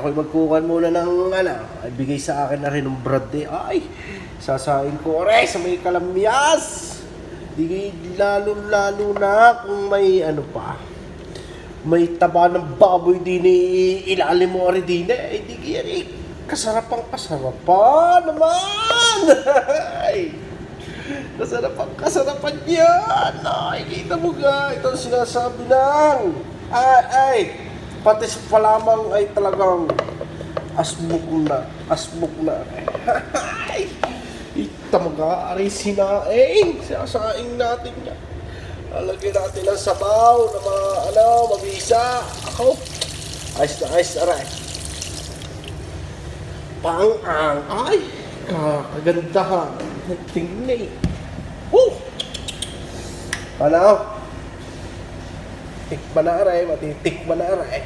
Ako'y magkukan muna ng ay bigay sa akin na rin ng brad eh. Ay, sasain ko rin sa may kalamyas. Di lalo na kung may may taba ng baboy din ilalim mo rin din eh. Di yan eh. Kasarapan naman. Ay, kasarapan yan. Ay, kita mo ga. Ito ang sinasabi ng pati pa lamang ay talagang asbuk na. Ay, ita mag-aari sinaing. Sasaing natin yan. Lalagyan natin ng sabaw na mabisa. Ako, ayos na aray. Pang-ang, ay, kagandahan. Tingnan eh. Woo! Tikman na aray, matitikman na aray.